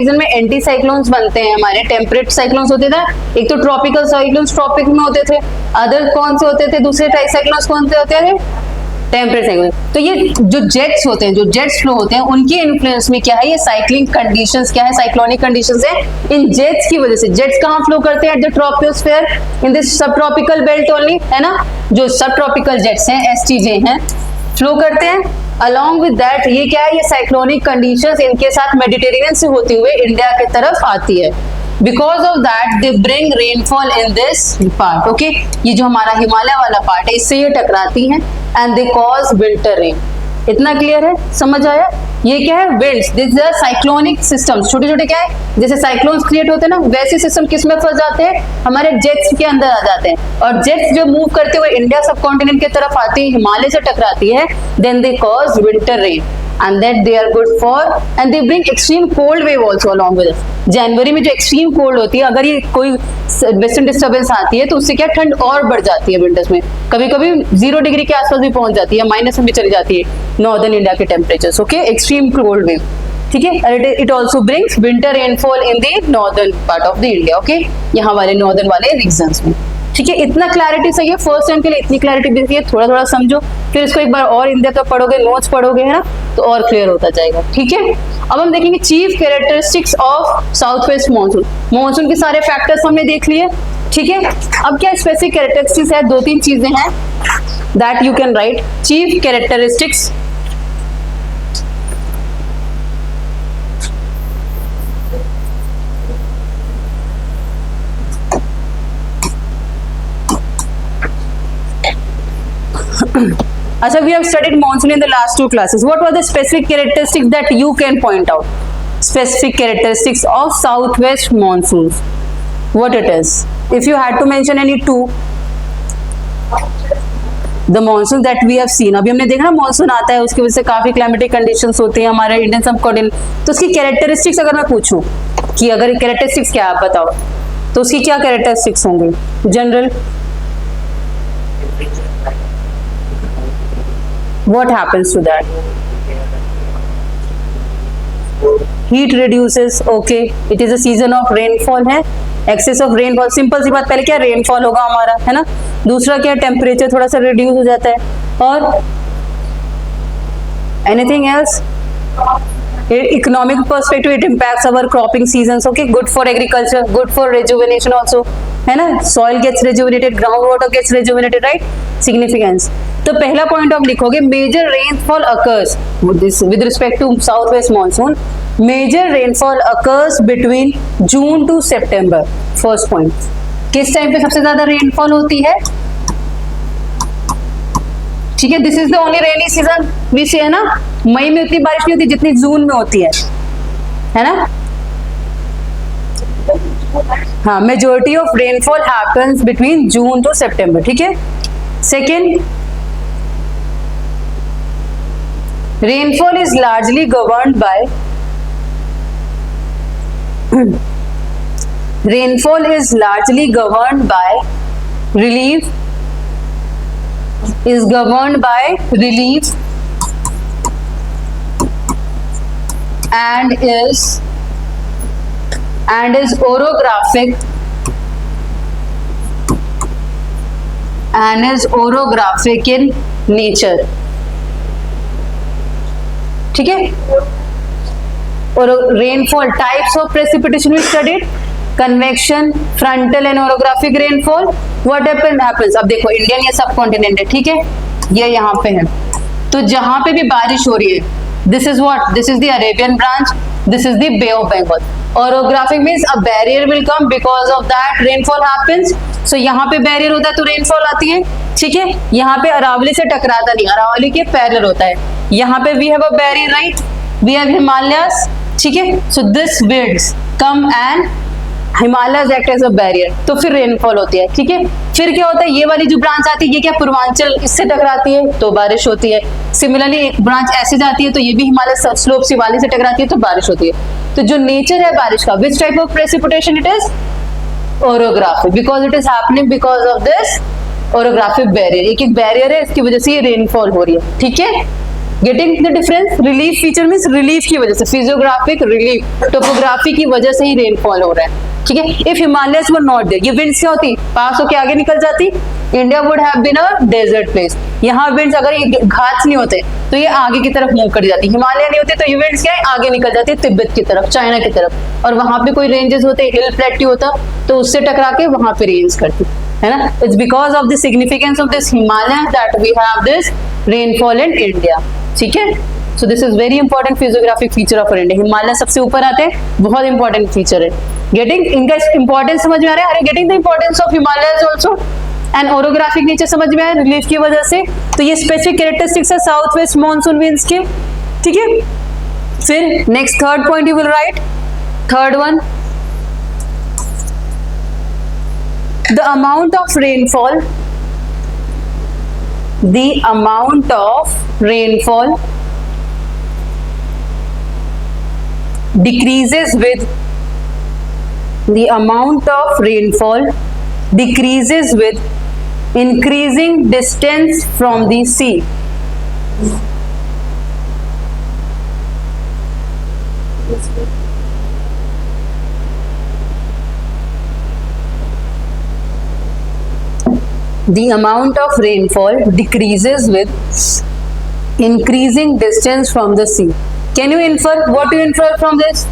Season में anti cyclones बनते हैं हमारे, टेम्परेट साइक्लोन्स होते थे, एक तो ट्रॉपिकल साइक्लोन्स ट्रॉपिक में होते थे, अदर कौन से होते थे, दूसरे साइक्लोन्स कौन से होते थे, टेम्परेट साइक्लोन। तो ये जो जेट्स होते हैं, जो जेट्स फ्लो होते हैं, उनकी इन्फ्लुएंस में क्या है, ये साइक्लिंग कंडीशंस क्या है, साइक्लोनिक कंडीशंस है इन जेट्स की वजह से। जेट्स कहाँ फ्लो करते हैं, एट द ट्रॉपोस्फेयर इन दिस सब ट्रॉपिकल बेल्ट ओनली, है ना, जो सब ट्रॉपिकल जेट्स हैं, एसटीजे हैं, फ्लो करते हैं। अलॉन्ग विद दैट ये क्या है, ये साइक्लोनिक कंडीशंस इनके साथ मेडिटेरेनियन से होते हुए इंडिया की तरफ आती है। Because of that they bring rainfall in this part, okay, ये जो हमारा हिमालय वाला पार्ट है इससे ये टकराती हैं and they cause winter rain. इतना क्लियर है, समझ आया? ये क्या है, winds, this are cyclonic systems, छोटे छोटे क्या है, जैसे साइक्लोन्स क्रिएट होते हैं ना, वैसे सिस्टम किस में फंस जाते हैं, हमारे जेट्स के अंदर आ जाते हैं, और जेट्स जो मूव करते हुए इंडिया सब कॉन्टिनेंट की तरफ आती है, हिमालय से टकराती है, then they cause winter rain and that they are good for and they bring extreme cold wave also along with it. जनवरी में जो एक्सट्रीम कोल्ड होती है, अगर ये कोई वेस्टर्न डिस्टर्बेंस आती है तो उससे क्या ठंड और बढ़ जाती है विंटर्स में, कभी कभी 0 डिग्री के आसपास भी पहुंच जाती है, माइनस में भी चली जाती है नॉर्दर्न इंडिया के temperatures, okay, extreme cold wave, ठीक है। It also brings winter rainfall in the northern part of the India, okay, यहाँ वाले नॉर्दर्न वाले रीजन्स में, ठीक है। इतना क्लैरिटी सही है, फर्स्ट टाइम के लिए इतनी क्लैरिटी भी है, थोड़ा थोड़ा समझो, फिर इसको एक बार और इंडिया का पढ़ोगे, नोट्स पढ़ोगे, है ना, तो और क्लियर होता जाएगा, ठीक है। अब हम देखेंगे chief characteristics of south west monsoon. Monsoon के सारे फैक्टर्स हमने देख लिए, ठीक है। अब क्या स्पेसिफिक कैरेक्टरिस्टिक्स है, 2-3 चीजें हैं that you can right. Chief characteristics, अच्छा, we have studied monsoon in the last 2 classes. What were the specific characteristics that you can point out? Specific characteristics of southwest monsoons. What it is? If you had to mention any 2, the monsoon that we have seen. अभी हमने देखा ना, monsoon आता है उसकी वजह से काफी क्लाइमेटिक कंडीशंस होती हैं हमारे इंडियन सबकॉन्टिनेंट, तो उसकी कैरेक्टरिस्टिक्स अगर मैं पूछूं कि अगर कैरेक्टरिस्टिक्स क्या आप बताओ, तो उसकी क्या कैरेक्टरिस्टिक्स होंगे general? What happens to that? Heat reduces, okay. It is a season of rainfall है, excess of rainfall, सिंपल सी बात, पहले क्या रेनफॉल होगा हमारा, है ना, दूसरा क्या टेम्परेचर थोड़ा सा रिड्यूस हो जाता है, और anything else? Economic perspective, it impacts our cropping seasons, okay, good for agriculture, good for rejuvenation also, है ना, soil gets rejuvenated, ground water gets rejuvenated, right, significance. तो पहला पॉइंट आप लिखोगे, major rainfall occurs with respect to south west monsoon, major rainfall occurs between June to September. First point, किस time पे सबसे ज्यादा रेनफॉल होती है, ठीक है, this is the only rainy season we से, है ना, मई में उतनी बारिश नहीं होती जितनी जून में होती है ना, हाँ, majority of rainfall happens between June to September, ठीक है। Second, rainfall is largely governed by rainfall is largely governed by relief and is orographic in nature, ठीक है। और rainfall types of precipitation we studied, convection, frontal and orographic rainfall. What happens, अब देखो Indian ये सब continent है, ठीक है, ये यहाँ पे है, तो जहां पे भी बारिश हो रही है, this is what, this is the Arabian branch, this is the Bay of Bengal. Orographic means a barrier will come, because of that rainfall happens, so यहाँ पे बैरियर होता है तो रेनफॉल आती है, ठीक है। यहाँ पे अरावली से टकराता नहीं, अरावली के पैरेलल होता है, यहाँ पे we have a barrier, right, we have Himalayas, ठीक है, so this winds come and Himalayas act as a barrier, तो फिर रेनफॉल होती है, ठीक है। फिर क्या होता है, ये वाली जो ब्रांच आती है, ये क्या पूर्वांचल इससे टकराती है तो बारिश होती है, सिमिलरली एक ब्रांच ऐसे जाती है तो ये भी हिमालय स्लोप शिवालिक से टकराती है तो बारिश होती है। तो जो नेचर है बारिश का, which type of precipitation it is, orographic, because it is happening because of this orographic barrier, एक एक बैरियर है, इसकी वजह से ये रेनफॉल हो रही है, ठीक है। Getting the difference? Relief feature means relief की वजह से, फिजियोग्राफिक रिलीफ, टोपोग्राफी की वजह से ही रेनफॉल हो रहा है, ठीक है। If Himalayas were not there, ये विंड्स क्या होती, पास होके आगे निकल जाती, India would have been a desert place. यहाँ विंड्स अगर ये घाट्स नहीं होते तो ये आगे की तरफ मूव कर जाती, हिमालय नहीं होते तो ये विंड्स क्या है, आगे निकल जाती है तिब्बत की तरफ, चाइना की तरफ, और वहां पे कोई रेंजेस होते, हिल प्लेट्यू होता तो उससे टकरा के वहां पे रेंज करती है ना। It's because of the significance of this Himalaya that we have this rainfall in India, ठीक है। So this is very important physiographic feature of India. Himalaya सबसे ऊपर आते हैं, बहुत इंपॉर्टेंट फीचर है। गेटिंग इनका इंपॉर्टेंस समझ में आ रहा है? Getting the importance of Himalaya also and orographic nature समझ में आया रिलीफ की वजह से। तो ये स्पेसिफिक कैरेक्टरिस्टिक्स है साउथ वेस्ट मॉनसून विंड्स के, ठीक है। फिर next third point you will right, third one, the amount of rainfall decreases with increasing distance from the sea. The amount of rainfall decreases with increasing distance from the sea. Can you infer? What you infer from this?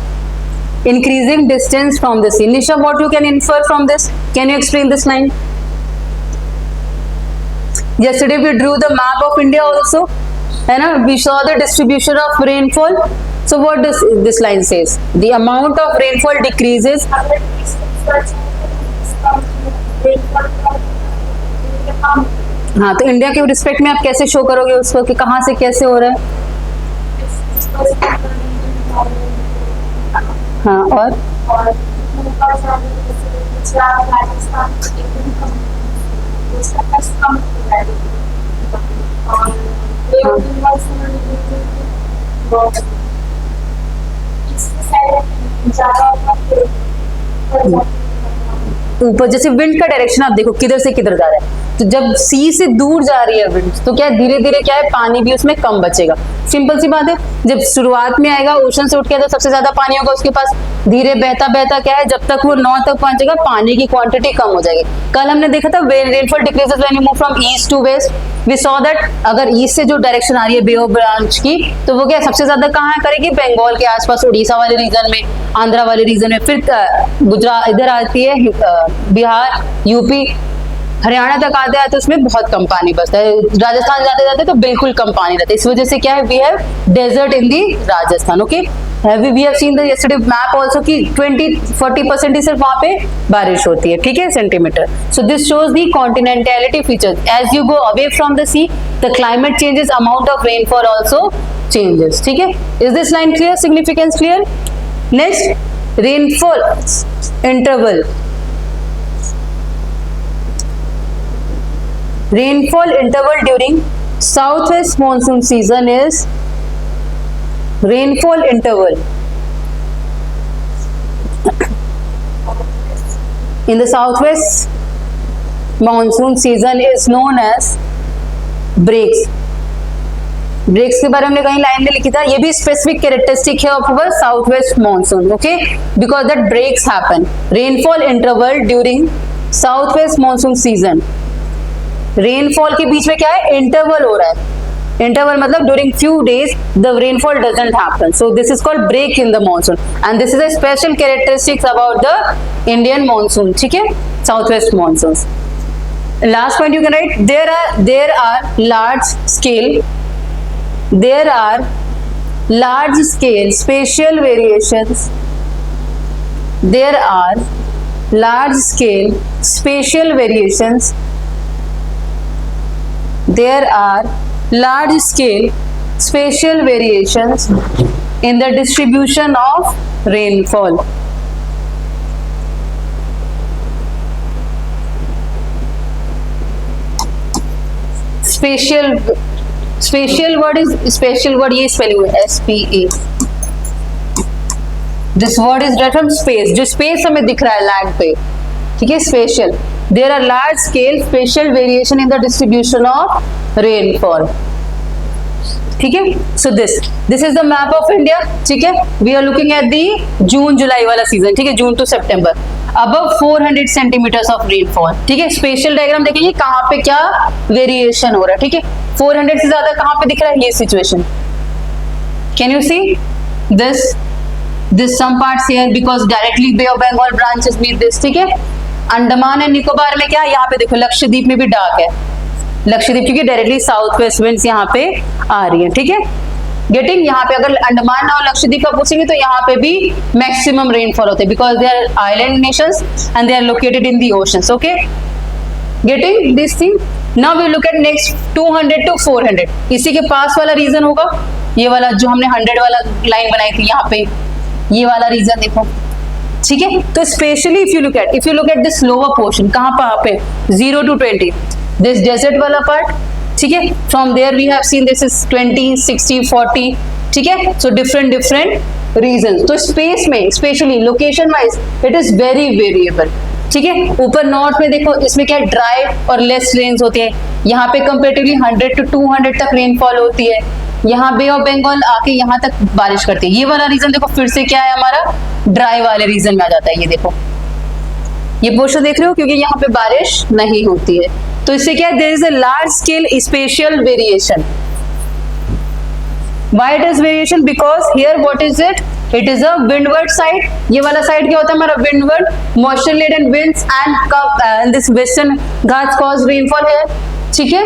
Increasing distance from the sea. Nisha, what you can infer from this? Can you explain this line? Yesterday we drew the map of India also, है ना? We saw the distribution of rainfall. So what does this line says? The amount of rainfall decreases. हाँ, तो India के respect में आप कैसे show करोगे उसको कि कहाँ से कैसे हो रहा है? हाँ, और ऊपर जैसे विंड का डायरेक्शन आप देखो किधर से किधर जा रहा है, तो जब सी से दूर जा रही है विंड तो क्या धीरे धीरे क्या है, पानी भी उसमें कम बचेगा। सिंपल सी बात है, जब शुरुआत में आएगा ओशन से उठ के तो सबसे ज्यादा पानी होगा उसके पास, धीरे बहता बहता क्या है, जब तक वो नॉर्थ तक पहुंचेगा पानी की क्वांटिटी कम हो जाएगी। कल हमने देखा था rainfall decreases when you move from east to west, we saw that अगर ईस्ट से जो डायरेक्शन आ रही है बे ऑफ ब्रांच की, तो वो क्या सबसे ज्यादा कहाँ करेगी, बंगाल के आसपास, उड़ीसा वाले रीजन में, आंध्रा वाले रीजन में, फिर गुजरात इधर आती है, बिहार, यूपी, हरियाणा तक आते आते उसमें बहुत कम पानी बचता है, राजस्थान जाते जाते तो बिल्कुल कम पानी रहता है। इस वजह से क्या है, we have desert in the Rajasthan. Okay, we have seen the yesterday map also कि 20-40% ही सिर्फ वहां पे बारिश होती है, ठीक है, centimetre. So this shows the continentality features. As you go away from the sea the climate changes, amount of rainfall also changes, ठीक है। Is this line clear, significance clear? Next, rainfall interval. Rainfall interval during southwest monsoon season is rainfall interval. In the southwest monsoon season is known as breaks. Breaks के बारे में कहीं line में लिखी था, ये भी स्पेसिफिक कैरेक्टरिस्टिक है of our south west monsoon, okay, because that breaks happen. Rainfall interval during south west monsoon season, rainfall के बीच में क्या है, इंटरवल हो रहा है। इंटरवल मतलब during few days the rainfall doesn't happen, so this is called break in the monsoon and this is a special characteristics about the Indian monsoon, ठीक है, south west monsoon. Last point you can write, there are large scale spatial variations, there are large scale spatial variations, there are large scale spatial variations in the distribution of rainfall. Spatial word is spatial word, ये spelling है SPA. This word is derived from space, जो space हमें दिख रहा है land पे, ठीक है, special. There are large scale spatial variation in the distribution of rainfall. ठीक है। So this is the map of India, ठीक है। We are looking at the June July वाला सीजन, ठीक है, June to September. Above 400 centimetres of rainfall, ठीक है। Special diagram देखेंगे कहाँ पे क्या वेरिएशन हो रहा है, ठीक है। 400 से ज्यादा कहाँ पे दिख रहा है, ये situation. Can you see this some parts here because directly bay of Bengal branches meet this, ठीक है। अंडमान एंड निकोबार में क्या है, यहाँ पे देखो लक्षद्वीप में भी डार्क है, लक्षद्वीप क्योंकि डायरेक्टली साउथ वेस्ट विंड्स यहाँ पे आ रही है, ठीक है। गेटिंग, यहाँ पे अगर अंडमान और लक्षद्वीप का पूछेंगे तो यहाँ पे भी मैक्सिमम रेनफॉल होते हैं because they are island nations and they are located in the oceans, okay. Getting this thing. Now we look at next 200 to 400, इसी के पास वाला रीजन होगा, ये वाला जो हमने 100 वाला लाइन बनाई थी, यहाँ पे ये वाला रीजन देखो, ठीक है। तो specially if you look at this lower portion, कहाँ पे 0 to 20, दिस डेजर्ट वाला पार्ट, ठीक है। From there we have seen this is 20, 60, 40, ठीक है। So different region. तो स्पेस में specially location wise it is very variable, ठीक है। ऊपर नॉर्थ में देखो, इसमें क्या ड्राई और लेस रेन्स होती है, यहाँ पे कंपेरेटिवली 100 to 200 तक रेनफॉल होती है, यहाँ बे ऑफ बंगाल आके यहाँ तक बारिश करती है। ये वाला रीजन देखो फिर से क्या है, हमारा ड्राई वाले रीजन में आ जाता है। ये देखो, ये पोर्शन देख रहे हो, क्योंकि यहाँ पे बारिश नहीं होती है, तो इससे क्या है, there is a large scale spatial variation. Why it is variation, because here what is it, it is a windward side. ये वाला साइड क्या होता है हमारा, windward, moisture laden winds and this western Ghats cause rainfall है, ठीक है।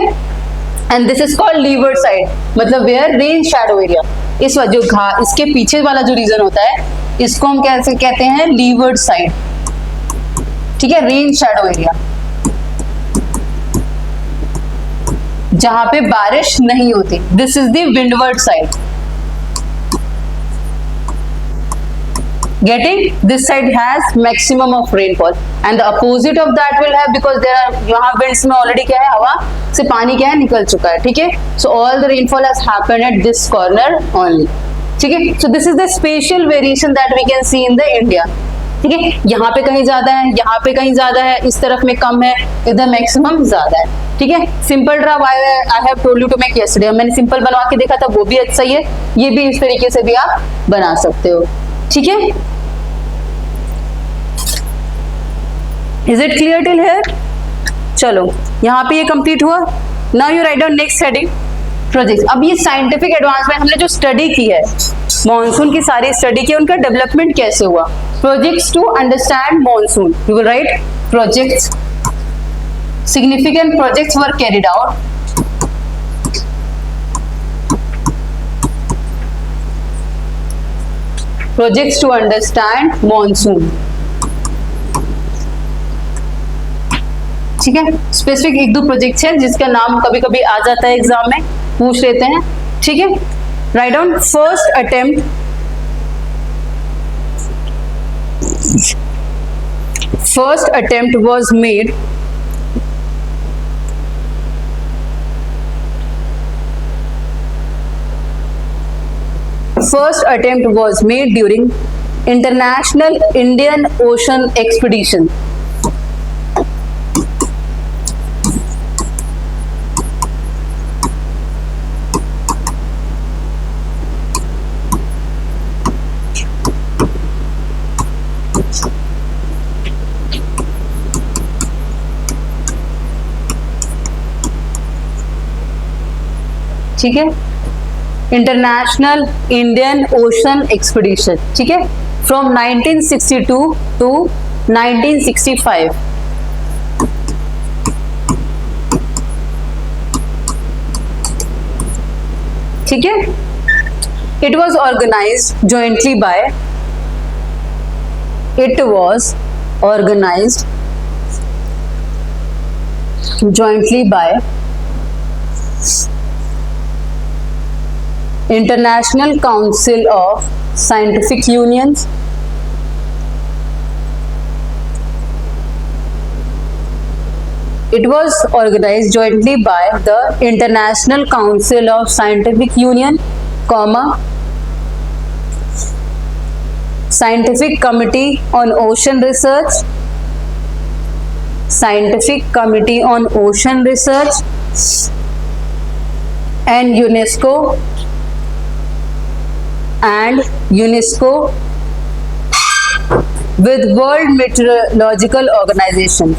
And this is called leeward side, मतलब वेयर रेन शैडो एरिया। इस जो इसके पीछे वाला जो रीजन होता है, इसको हम कैसे कहते हैं, लीवर्ड साइड, ठीक है, रेन शैडो एरिया, जहां पे बारिश नहीं होती। This is the windward side. Getting this side has maximum of rainfall and the opposite of that will have, because there are यहाँ winds में already क्या है, हवा से पानी क्या है, निकल चुका है, ठीक है। So all the rainfall has happened at this corner only, ठीक है। So this is the spatial variation that we can see in the India, ठीक है। यहाँ पे कहीं ज्यादा है, यहाँ पे कहीं ज्यादा है, इस तरफ में कम है, इधर मैक्सिमम ज्यादा है, ठीक है। Simple draft I have told you to make yesterday, मैंने सिंपल बनवा के देखा था, वो भी अच्छा ही है, ये भी इस तरीके से भी आप बना सकते हो, ठीक है। Is it clear till here? चलो यहाँ पे ये कंप्लीट हुआ। Now you write down next heading, project. अब ये साइंटिफिक एडवांसमेंट हमने जो स्टडी की है, मॉनसून की सारी स्टडी की, उनका डेवलपमेंट कैसे हुआ। Projects to understand monsoon, you will write projects, significant projects were carried out projects to understand monsoon, ठीक है। स्पेसिफिक एक दो प्रोजेक्ट है जिसका नाम कभी कभी आ जाता है एग्जाम में, पूछ लेते हैं, ठीक है। Write down first attempt was made during International Indian Ocean Expedition, ठीक है। इंटरनेशनल इंडियन ओशन एक्सपीडिशन, ठीक है, फ्रॉम 1962 टू 1965, ठीक है। It was organised jointly by International Council of Scientific Unions, it was organized jointly by the International Council of Scientific Union, Scientific Committee on Ocean Research, and UNESCO with World Meteorological Organization.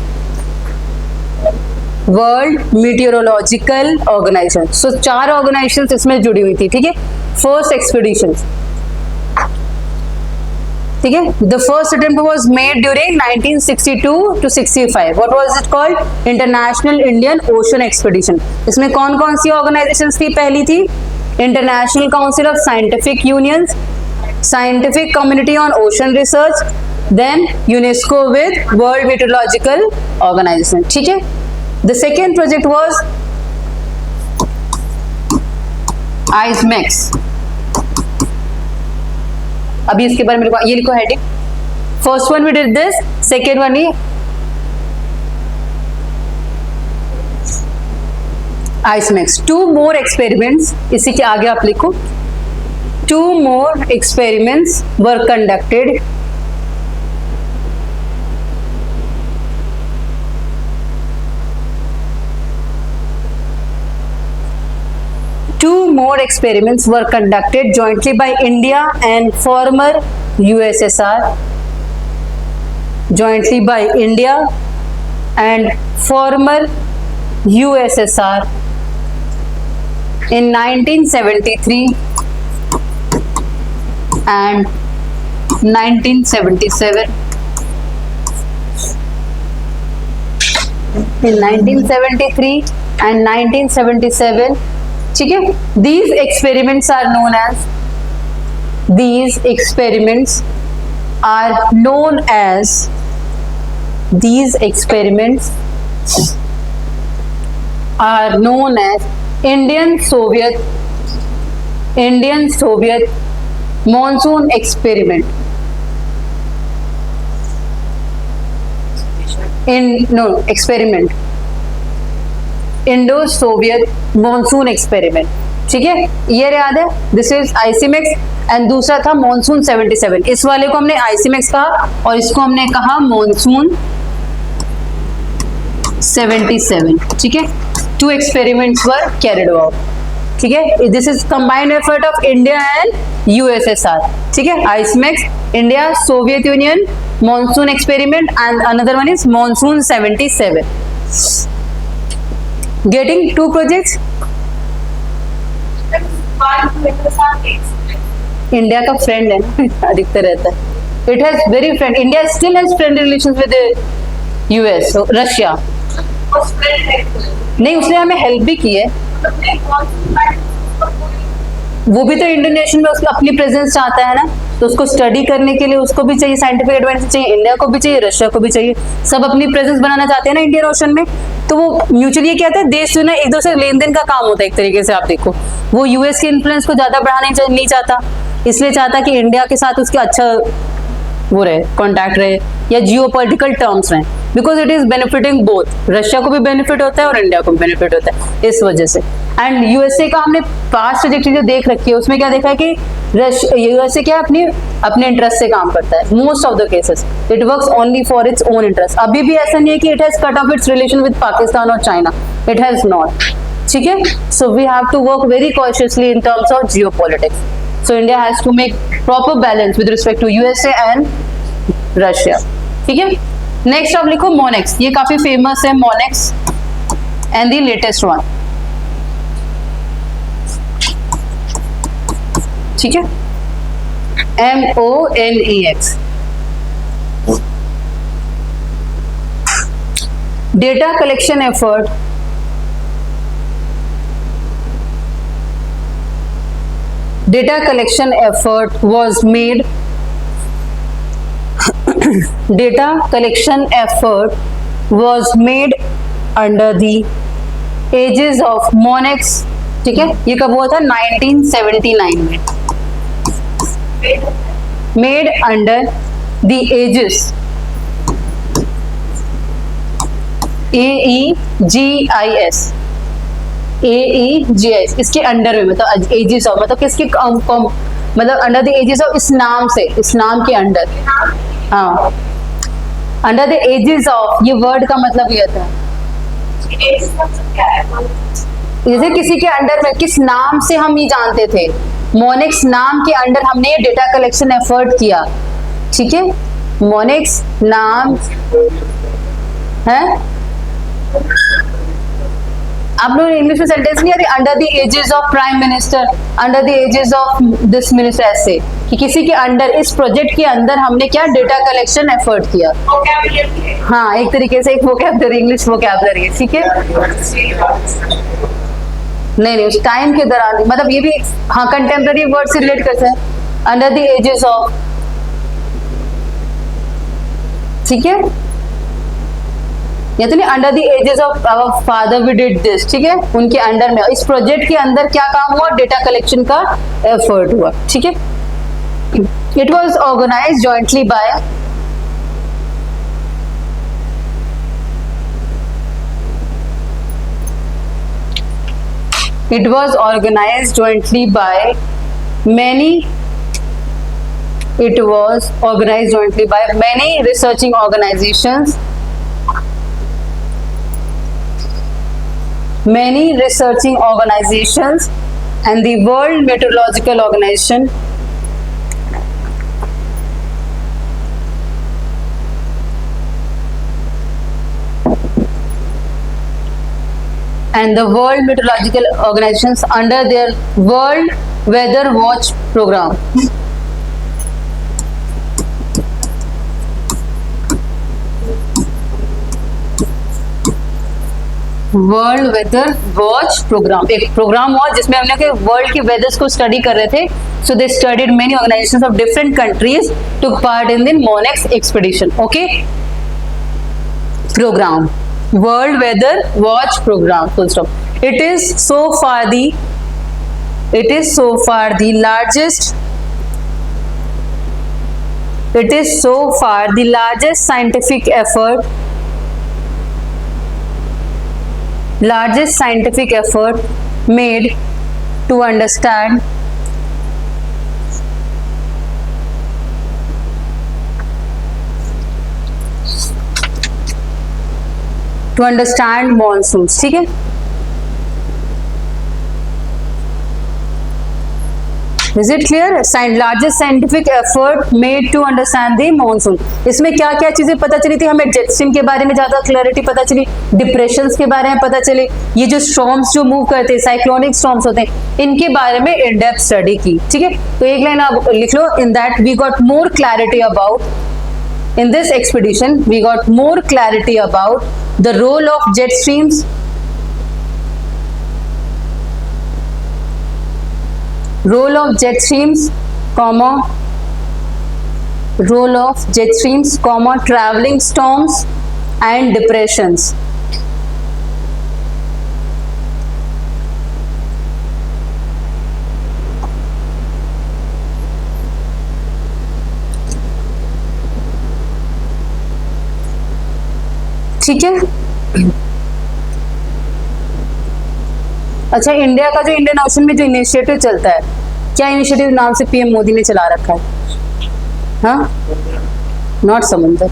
World Meteorological Organization. So 4 organisations इसमें जुड़ी हुई थी. ठीक है, first expedition. ठीक है, the first attempt was made during 1962 to 65. What was it called? International Indian Ocean Expedition. इसमें कौन कौन सी ऑर्गेनाइजेशंस थी? पहली थी International Council of Scientific Unions, Scientific Community on Ocean Research, then UNESCO with World Meteorological Organization. ठीक है, the second project was ICEMEX. अभी इसके बारे में ये लिखो heading. First one we did this, second one ही ICEMEX. 2 more experiments, इसी के आगे आप लिखो. 2 more experiments were conducted jointly by India and former USSR. Jointly by India and former USSR in 1973 and 1977. In 1973 and 1977. ठीक है, these experiments are known as Indian Soviet monsoon experiment. Indo-Soviet monsoon experiment. ठीक है, ये याद है. This is ICEMEX and दूसरा था monsoon 77. इस वाले को हमने ICEMEX कहा और इसको हमने कहा मॉनसून 77. ठीक है, 2 एक्सपेरिमेंट्स वर कैरिड आउट. ठीक है, this is combined effort of India and USSR. ठीक है, ICEMEX, India, Soviet union, monsoon experiment and another one is monsoon 77. Getting 2 projects. India का फ्रेंड है ना, अधिकतर रहता है. It has very friend. India still has friend relations with US, Russia. नहीं, उसने हमें हेल्प भी की है. वो भी तो इंडियन नेशन में उसका अपनी प्रेजेंस चाहता है ना, तो उसको स्टडी करने के लिए उसको भी चाहिए साइंटिफिक एडवांस चाहिए, इंडिया को भी चाहिए, रशिया को भी चाहिए. सब अपनी प्रेजेंस बनाना चाहते हैं ना इंडियन ओशन में. तो वो म्यूचुअली ये कहते हैं देश जो ना एक दूसरे लेन देन का काम होता है एक तरीके से. आप देखो, वो US के इन्फ्लुएंस को ज्यादा बढ़ाने नहीं चाहता, इसलिए चाहता कि इंडिया के साथ उसके अच्छा वो रहे, कॉन्टैक्ट रहे या जियोपॉलिटिकल टर्म्स रहे, because it is benefiting both. Russia को भी बेनिफिट होता है और इंडिया को भी बेनिफिट होता है इस वजह से. एंड USA का हमने पास्ट ट्रैजेक्टरी जो देख रखी है उसमें क्या देखा है कि USA क्या अपने इंटरेस्ट से काम करता है. Most of the cases it works only for its own interest. अभी भी ऐसा नहीं है कि it has cut off its relation with Pakistan और चाइना. It has not. ठीक है, so we have to work very cautiously in terms of geopolitics. So India has to make proper balance with respect to USA and Russia. ठीक है, next आप लिखो मोनेक्स. ये काफी famous है मोनेक्स एंड द लेटेस्ट वन. ठीक है, MONEX. Data collection effort was made. Data collection effort was made under the aegis of MONEX. ठीक है, ये कब हुआ था? 1979 में. Made under the aegis, AEGIS, AEGIS, इसके अंडर में, मतलब एजिस ऑफ, मतलब किसके मतलब अंडर द एजिस ऑफ, इस नाम से, इस नाम के अंडर. हाँ, अंडर द एजिस ऑफ, ये वर्ड का मतलब ये था. जैसे किसी के अंडर में किस नाम से हम ये जानते थे, मोनेक्स नाम के अंडर हमने ये डेटा कलेक्शन एफर्ट किया, ठीक है, मोनेक्स नाम है। आप लोग इंग्लिश में सेंटेंस नहीं आती, under the aegis of prime minister, under the aegis of this minister, ऐसे कि किसी के अंडर, इस प्रोजेक्ट के अंदर हमने क्या डेटा कलेक्शन एफर्ट किया। हाँ, एक तरीके से एक वोकैबुलरी, इंग्लिश वोकैबुलरी, ठीक है। नहीं, उस टाइम के दौरान, मतलब ये भी हाँ कंटेम्प्रेरी वर्ड से रिलेट करते हैं, अंडर द एजेस ऑफ, ठीक है, या तो नहीं, under the aegis of our father we did this, ठीक है, उनके अंडर में, इस प्रोजेक्ट के अंदर क्या काम हुआ, डेटा कलेक्शन का एफर्ट हुआ, ठीक है। It was organised jointly by many researching organizations, and the World Meteorological Organization under their World Weather Watch program. World weather watch programme, एक प्रोग्राम हुआ जिसमें हमने वर्ल्ड के वेदर्स को स्टडी कर रहे थे। So they studied many organisations of different countries took part in the MONEX expedition, okay, programme, world weather watch programme, full stop. It is so far the largest scientific effort made to understand monsoons, ठीक है। Is it clear? Largest scientific effort made to understand the monsoon. इसमें क्या क्या चीजें पता चली थी हमें, जेट स्ट्रीम के बारे में ज्यादा क्लैरिटी पता चली, डिप्रेशंस के बारे में पता चले, ये जो स्टॉर्म्स जो मूव करते हैं, साइक्लोनिक स्टॉर्म्स होते हैं, इनके बारे में इन डेप्थ स्टडी की, ठीक है। तो एक लाइन आप लिख लो, in that we got more clarity about, in this expedition we got more clarity about the role of jet streams, traveling storms and depressions. ठीक है। अच्छा, इंडिया का जो इंडियन ओशन में जो इनिशिएटिव चलता है, क्या इनिशिएटिव नाम से पीएम मोदी ने चला रखा है? हाँ, नॉट समुंदर,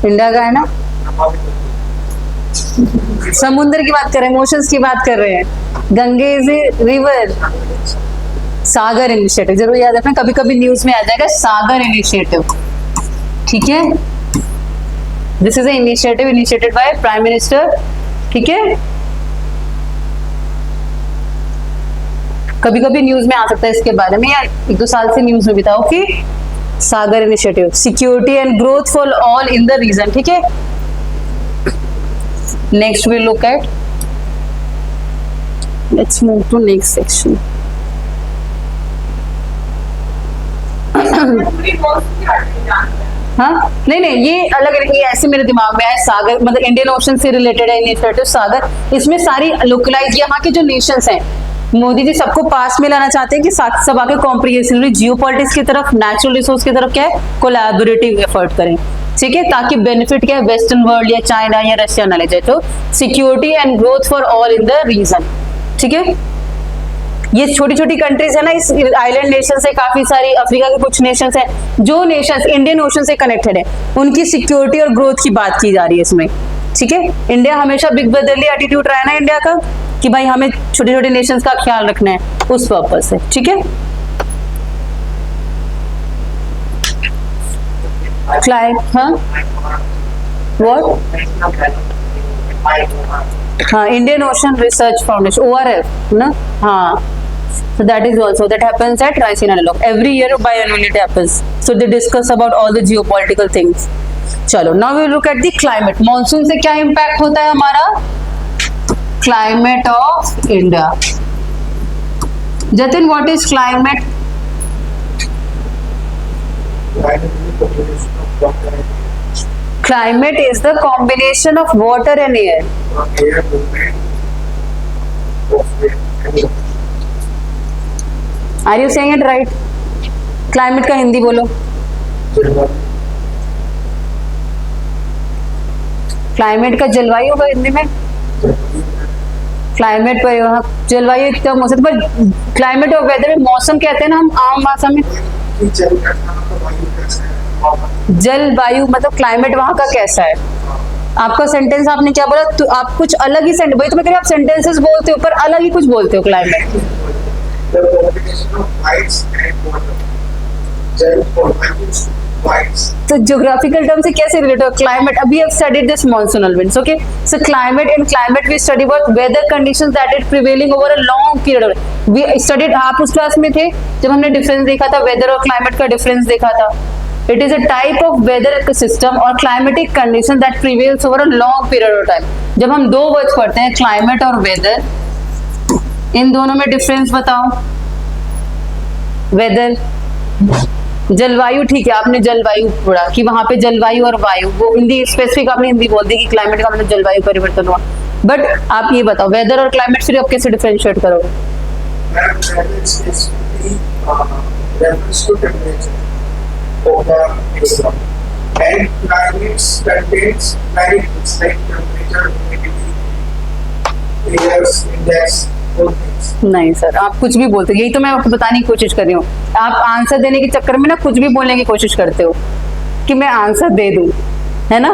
इंडिया का है ना, समुद्र की बात कर रहे हैं, इमोशंस की बात कर रहे हैं, Gange is a river, Sagar initiative, जरूर याद रखना, कभी कभी न्यूज में आ जाएगा सागर इनिशिएटिव, ठीक है। This is initiative initiated by prime minister, ठीक है। कभी कभी न्यूज में आ सकता है इसके बारे में, या 1-2 साल से न्यूज में भी था, okay. SAGAR initiative, security and growth for all in the region, ठीक है। Next we look at, let's move to next section. हाँ, नहीं, ये अलग, ये ऐसे मेरे दिमाग में है, सागर मतलब इंडियन ओशन से रिलेटेड है इनिशिएटिव सागर। इसमें सारी लोकलाइज यहाँ के जो नेशंस हैं, मोदी जी सबको पास में लाना चाहते हैं कि सब आके कॉम्प्रिहेंसिवली जियोपॉलिटिक्स की तरफ, नेचुरल रिसोर्स की तरफ क्या है, कोलैबोरेटिव एफर्ट करें, ठीक है, ताकि बेनिफिट क्या है, वेस्टर्न वर्ल्ड या चाइना या रशिया ना ले जाए। तो security and growth for all in the region, ठीक है। ये छोटी छोटी कंट्रीज है ना, इस आइलैंड नेशन से, काफी सारी अफ्रीका के कुछ नेशंस हैं, जो नेशंस इंडियन ओशन से कनेक्टेड है, उनकी सिक्योरिटी और ग्रोथ की बात की जा रही है इसमें, ठीक है, इंडिया हमेशा बिग ब्रदरली एटीट्यूड रहा है ना इंडिया का, कि भाई हमें छोटे छोटे नेशंस का ख्याल रखना है, उस पर्पज से। ठीक है, हाँ व्हाट, हाँ Indian ocean research foundation, ORF ना, हाँ, so that is also that happens at Raisina Dialogue every year biannually it happens, so they discuss about all the geopolitical things. चलो, now we look at the climate. Monsoon से क्या impact होता है हमारा, climate of India. Jatin, what is climate? Climate is the combination of water and air. Are you saying it right? Climate का हिंदी बोलो। Climate का जलवायु का हिंदी में, क्लाइमेट पर जलवायु इतना मौसम, पर क्लाइमेट और वेदर में मौसम कहते हैं ना हम आम भाषा में, जलवायु मतलब क्लाइमेट वहां का कैसा है। आपका सेंटेंस आपने क्या बोला, तो आप कुछ अलग ही सेंटेंस, वही तो मैं कह रही हूं, आप सेंटेंसेस बोलते हो पर अलग ही कुछ बोलते हो क्लाइमेट। तो ज्योग्राफिकल टर्म से कैसे रिलेट हो क्लाइमेट? अभी have studied this monsoonal winds, okay, so climate, in climate we study about weather conditions that is prevailing over a long period. We studied, आप उस क्लास में थे जब हमने डिफरेंस देखा था, वेदर और क्लाइमेट का डिफरेंस देखा था। It is a type of weather system और climatic condition that prevails over a long period of time. जब हम दो वर्ड्स पढ़ते हैं क्लाइमेट और वेदर, इन दोनों में डिफरेंस बताओ। वेदर, जलवायु, ठीक है आपने जलवायु पढ़ा कि वहां पे जलवायु और वायु, वो हिंदी स्पेसिफिक आपने हिंदी बोल दी कि क्लाइमेट का मतलब जलवायु परिवर्तन हुआ, बट आप ये बताओ वेदर और क्लाइमेट फिर आप कैसे डिफरेंशिएट करोगे? नहीं सर, आप कुछ भी बोलते हो, यही तो मैं आपको बताने की कोशिश कर रही हूँ। आप आंसर देने के चक्कर में ना कुछ भी बोलने की कोशिश करते हो कि मैं आंसर दे दूं, है ना,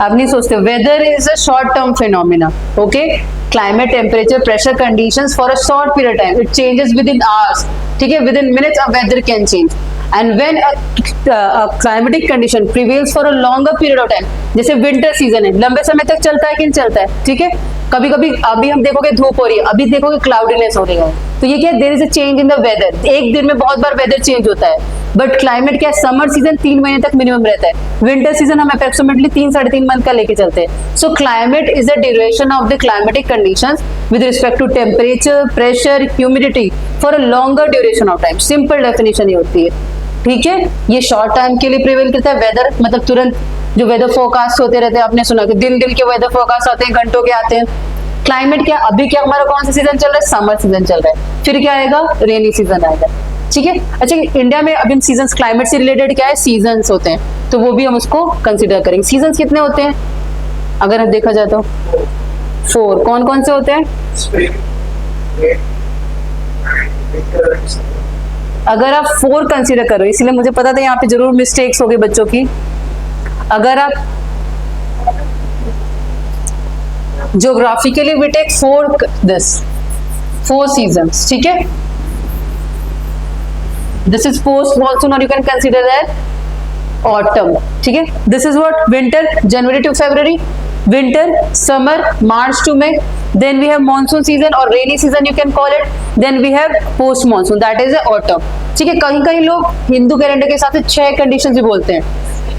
आप नहीं सोचते। Weather is a short term phenomena, okay, climate, temperature, pressure conditions for a short period time, it changes within hours, ठीक है, within minutes a weather can change, and when a climatic condition prevails for a longer period of time, जैसे winter season है, लंबे समय तक चलता है कि नहीं चलता है, ठीक है, कभी कभी अभी हम देखोगे धूप हो रही है, अभी देखोगे क्लाउडीनेस हो रही है, तो ये क्या, there is a change in the weather, एक दिन में बहुत बार वेदर चेंज होता है। बट क्लाइमेट क्या, समर सीजन 3 महीने तक मिनिमम रहता है, विंटर सीजन हम अप्रोक्सीमेटली 3-3.5 मंथ का लेके चलते हैं। So climate is the duration of the climatic conditions with respect to temperature, pressure, humidity for a longer duration of time. Simple definition ये होती है, ठीक है। ये शॉर्ट टाइम के लिए प्रिवेल करता है, वेदर मतलब तुरंत जो वेदर फोरकास्ट होते रहते हैं, आपने सुना कि दिन दिन के वेदर फोरकास्ट आते हैं, घंटों के आते हैं। क्लाइमेट क्या, अभी क्या हमारा कौन सा सीजन चल रहा है, समर सीजन चल रहा है, फिर क्या आएगा, रेनी सीजन आएगा, ठीक है। अच्छा, इंडिया में अभी सीजन्स क्लाइमेट से रिलेटेड क्या है, सीजन्स होते हैं, तो वो भी हम उसको कंसिडर करेंगे। सीजन्स कितने होते हैं अगर देखा जाए तो? 4। कौन कौन से होते हैं? अगर आप 4 कंसिडर करो, इसलिए मुझे पता था यहाँ पे जरूर मिस्टेक्स होगी बच्चों की। अगर आप ज्योग्राफिकली वी टेक 4 सीजन्स, ठीक है। दिस इज पोस्ट मॉनसून और you can consider that autumn, ठीक है। This is what, winter, January to February, winter, summer, March to May, then we have monsoon season or rainy season you can call it, then we have post monsoon, that is the autumn, ठीक है। कहीं कहीं लोग Hindu calendar के हिसाब से 6 condition भी बोलते हैं,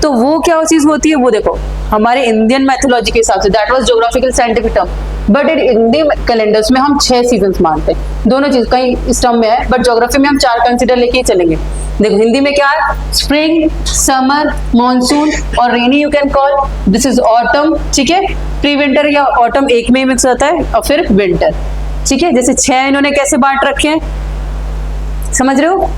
तो वो क्या चीज होती है, वो देखो हमारे इंडियन मैथोलॉजी के हिसाब say that was geographical scientific term, but in Indian calendars में हम 6 सीजन्स मानते हैं। दोनों चीज कहीं इस टर्म में है, बट ज्योग्राफी में हम 4 कंसिडर लेके ही चलेंगे। देखो हिंदी में क्या है, स्प्रिंग, समर, मॉनसून और rainy you can call, this is autumn, ठीक है। प्री विंटर या ऑटम एक में ही मिक्स होता है, और फिर विंटर, ठीक है। जैसे 6 इन्होंने कैसे बांट रखे हैं, समझ रहे हो?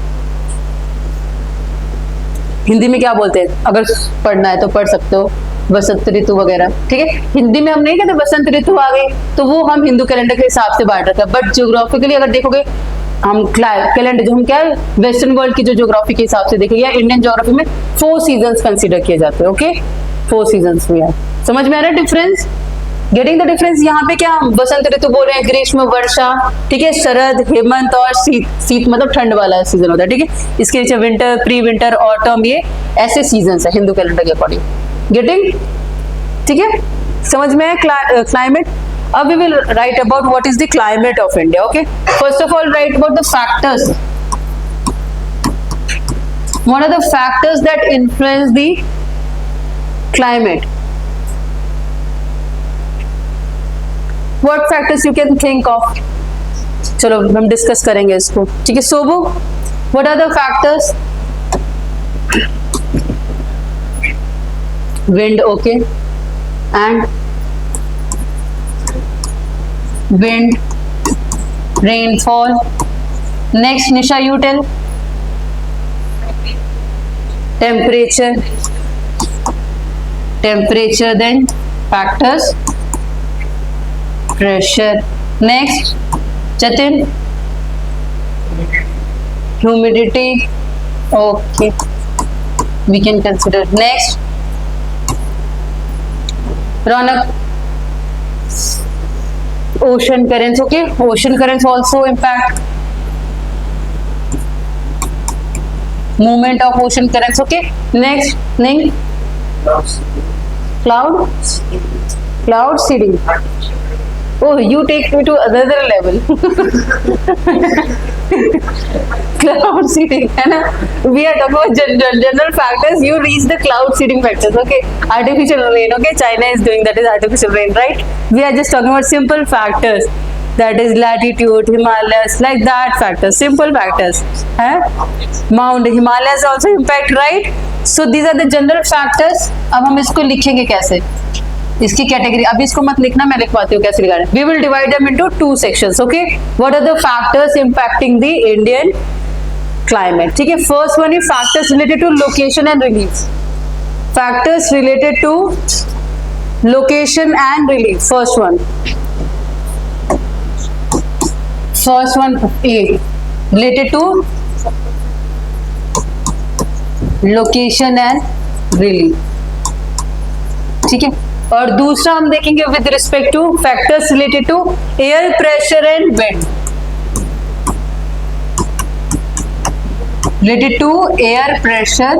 हिंदी में क्या बोलते हैं, अगर पढ़ना है तो पढ़ सकते हो, वसंत ऋतु वगैरह, ठीक है। हिंदी में हम नहीं कहते वसंत ऋतु आ गई, तो वो हम हिंदू कैलेंडर के हिसाब से बांट रखा है। बट ज्योग्राफिकली अगर देखोगे हम कैलेंडर जो हम क्या है, वेस्टर्न वर्ल्ड की जो ज्योग्राफी के हिसाब से देखेंगे या इंडियन ज्योग्राफी में 4 सीजन्स कंसिडर किए जाते हैं, ओके, 4 सीजन्स में है। समझ में आ रहा है डिफरेंस? Getting the difference? यहाँ पे क्या बसंत ऋतु बोल रहे हैं, ग्रीष्म, वर्षा, ठीक है, शरद, हेमंत और शीत। शीत मतलब ठंड वाला सीजन होता है, ठीक है। इसके नीचे विंटर, प्री विंटर, ऑटम, ये ऐसे सीजन है हिंदू कैलेंडर के अकॉर्डिंग। गेटिंग? ठीक है, समझ में है क्लाइमेट? अब we will write about what is the climate of India. Okay, first of all write about the factors. What are the factors that influence the climate? What factors you can think of? चलो हम discuss करेंगे इसको, ठीक है। सोबू, what are the factors? Wind, okay, and wind, rainfall. Next, Nisha, you tell. Temperature, then factors, pressure. Next, Jatin, humidity. Okay, we can consider. Next, Ronak, ocean currents. Okay, ocean currents also impact movement of ocean currents. Okay, next thing, cloud seeding. Oh, you take me to another level. Cloud seeding, है ना? We are talking about general factors. You reach the cloud seeding factors. Okay, artificial rain. Okay, China is doing that, is artificial rain, right? We are just talking about simple factors. That is latitude, Himalayas, like that factors, simple factors. Mount Himalayas also impact, right? So these are the general factors. अब हम इसको लिखेंगे कैसे, इसकी category. अभी इसको मत लिखना, मैं लिखवाती हूँ कैसे लिखना है। We will divide them into two sections. Okay, what are the factors impacting the Indian climate? ठीक है, first one is factors related to location and relief. Factors related to location and relief. First one A, related to location and relief, ठीक है। और दूसरा हम देखेंगे with respect to factors related to air pressure and wind, related to air pressure